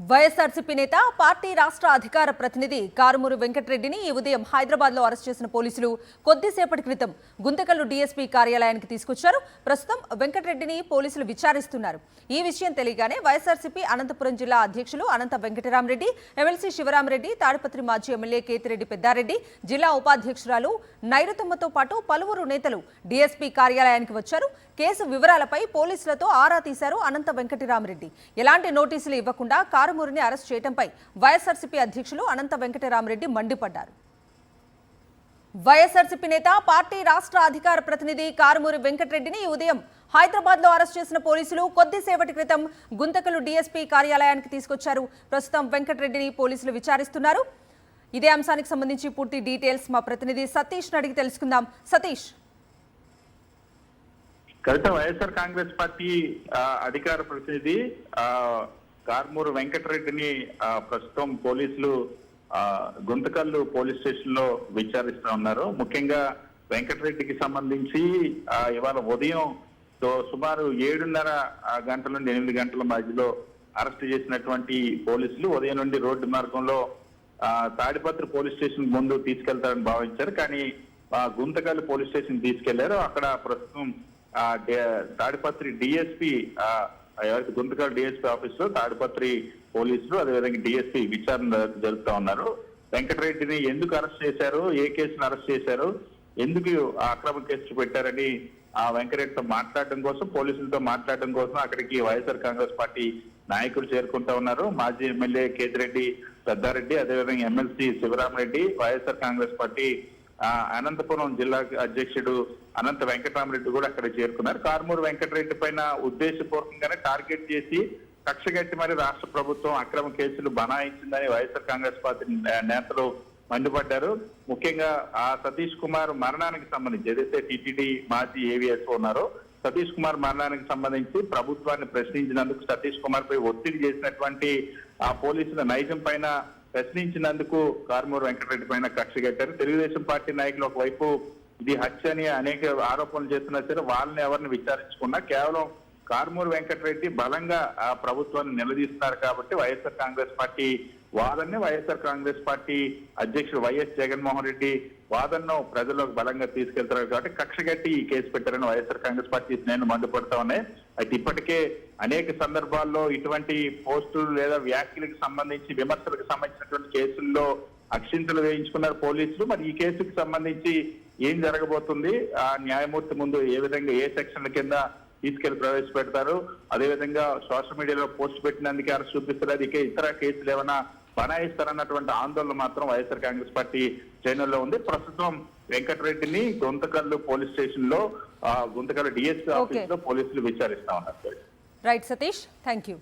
వైఎస్ఆర్సీపీ నేత పార్టీ రాష్ట్ర అధికార ప్రతినిధి కారుమూరి వెంకటరెడ్డిని ఈ ఉదయం హైదరాబాద్ లో అరెస్ట్ చేసిన పోలీసులు కొద్దిసేపటి క్రితం గుంతకల్లు డీఎస్పీ కార్యాలయానికి తీసుకొచ్చారు. ప్రస్తుతం వెంకటరెడ్డిని పోలీసులు విచారిస్తున్నారు. ఈ విషయం తెలియగానే వైఎస్ఆర్సీపీ అనంతపురం జిల్లా అధ్యక్షులు అనంత వెంకటరామరెడ్డి, ఎమ్మెల్సీ శివరామరెడ్డి, తాడిపత్రి మాజీ ఎమ్మెల్యే కేతిరెడ్డి పెద్దారెడ్డి, జిల్లా ఉపాధ్యక్షురాలు నైరుతమ్మతో పాటు పలువురు నేతలు డీఎస్పీ కార్యాలయానికి వచ్చారు. కేసు వివరాలపై పోలీసులతో ఆరా తీశారు అనంత వెంకటరామరెడ్డి. ఎలాంటి నోటీసులు ఇవ్వకుండా కారుమూరిని అరెస్ట్ చేయడంపై వైఎస్ఆర్సీపీ అధ్యక్షులు అనంత వెంకటరామరెడ్డి మండిపడ్డారు. వైఎస్ఆర్సీపీ నేత పార్టీ రాష్ట్ర అధికార ప్రతినిధి కారుమూరి వెంకటరెడ్డిని ఈ ఉదయం హైదరాబాద్ లో అరెస్ట్ చేసిన పోలీసులు కొద్దిసేపటి క్రితం గుంతకల్లు డీఎస్పీ కార్యాలయానికి తీసుకొచ్చారు. ప్రస్తుతం వెంకటరెడ్డిని పోలీసులు విచారిస్తున్నారు. ఇదే అంశానికి సంబంధించి పూర్తి డీటెయిల్స్ మా ప్రతినిధి సతీష్ అడిగి తెలుసుకుందాం. సతీష్, కవిత, వైఎస్ఆర్ కాంగ్రెస్ పార్టీ అధికార ప్రతినిధి కారుమూరి వెంకటరెడ్డిని ప్రస్తుతం పోలీసులు గుంతకల్లు పోలీస్ స్టేషన్ లో విచారిస్తూ ఉన్నారు. ముఖ్యంగా వెంకటరెడ్డికి సంబంధించి ఇవాళ ఉదయం సుమారు 7:30 గంటల నుండి 8 గంటల మధ్యలో అరెస్ట్ చేసినటువంటి పోలీసులు ఉదయం నుండి రోడ్డు మార్గంలో తాడిపత్రి పోలీస్ స్టేషన్ ముందు తీసుకెళ్తారని భావించారు. కానీ గుంతకల్లు పోలీస్ స్టేషన్ తీసుకెళ్లారు. అక్కడ ప్రస్తుతం తాడిపత్రి డిఎస్పీ ఎవరికి గుంతకల్లు డిఎస్పీ ఆఫీస్ లో తాడిపత్రి పోలీసులు అదేవిధంగా డిఎస్పీ విచారణ జరుపుతా ఉన్నారు. వెంకటరెడ్డిని ఎందుకు అరెస్ట్ చేశారు, ఏ కేసును అరెస్ట్ చేశారు, ఎందుకు అక్రమ కేసు పెట్టారని వెంకటరెడ్డితో మాట్లాడడం కోసం, పోలీసులతో మాట్లాడడం కోసం అక్కడికి వైఎస్ఆర్ కాంగ్రెస్ పార్టీ నాయకులు చేరుకుంటా ఉన్నారు. మాజీ ఎమ్మెల్యే కేతిరెడ్డి పెద్దారెడ్డి, అదేవిధంగా ఎమ్మెల్సీ శివరామరెడ్డి, వైఎస్ఆర్ కాంగ్రెస్ పార్టీ అనంతపురం జిల్లా అధ్యక్షుడు అనంత వెంకటరామరెడ్డి కూడా అక్కడ చేరుకున్నారు. కారుమూరి వెంకటరెడ్డి పైన ఉద్దేశపూర్వకంగానే టార్గెట్ చేసి కక్షగట్టి మరి రాష్ట్ర ప్రభుత్వం అక్రమ కేసులు బనాయించిందని వైఎస్ఆర్ కాంగ్రెస్ పార్టీ నేతలు మండిపడ్డారు. ముఖ్యంగా సతీష్ కుమార్ మరణానికి సంబంధించి ఏదైతే టీటీడీ మాజీ ఏవిఎస్ ఉన్నారో సతీష్ కుమార్ మరణానికి సంబంధించి ప్రభుత్వాన్ని ప్రశ్నించినందుకు సతీష్ కుమార్ పై ఒత్తిడి చేసినటువంటి పోలీసుల నైజం పైన ప్రశ్నించినందుకు కారుమూరి వెంకటరెడ్డి పైన కక్ష కట్టారు. తెలుగుదేశం పార్టీ నాయకులు ఒకవైపు ఇది హత్య అని అనేక ఆరోపణలు చేస్తున్నా సరే వాళ్ళని ఎవరిని విచారించకుండా కేవలం కారుమూరి వెంకటరెడ్డి బలంగా ఆ ప్రభుత్వాన్ని నిలదీస్తున్నారు కాబట్టి వైఎస్ఆర్ కాంగ్రెస్ పార్టీ వాదనని వైఎస్ఆర్ కాంగ్రెస్ పార్టీ అధ్యక్షుడు వైఎస్ జగన్మోహన్ రెడ్డి వాదనను ప్రజల్లోకి బలంగా తీసుకెళ్తున్నారు కాబట్టి కక్షగట్టి ఈ కేసు పెట్టారని వైఎస్ఆర్ కాంగ్రెస్ పార్టీ నేను మండిపడతా ఉన్నాయి. అయితే ఇప్పటికే అనేక సందర్భాల్లో ఇటువంటి పోస్టులు లేదా వ్యాఖ్యలకు సంబంధించి విమర్శలకు సంబంధించినటువంటి కేసుల్లో అక్షింతలు వేయించుకున్నారు పోలీసులు. మరి ఈ కేసుకు సంబంధించి ఏం జరగబోతుంది, ఆ న్యాయమూర్తి ముందు ఏ విధంగా ఏ సెక్షన్ల కింద తీసుకెళ్లి ప్రవేశపెడతారు, అదేవిధంగా సోషల్ మీడియాలో పోస్ట్ పెట్టినందుకే అరెస్ట్ చూపిస్తారు, అది ఇతర కేసులు ఏమైనా బనాయిస్తారన్నటువంటి ఆందోళన మాత్రం వైఎస్ఆర్ కాంగ్రెస్ పార్టీ శ్రేణుల్లో ఉంది. ప్రస్తుతం వెంకటరెడ్డిని గుంతకల్లు పోలీస్ స్టేషన్ లో గుంతకల్లు డిఎస్పీ ఆఫీస్ లో పోలీసులు విచారిస్తా ఉన్నారు. Right Satish, thank you.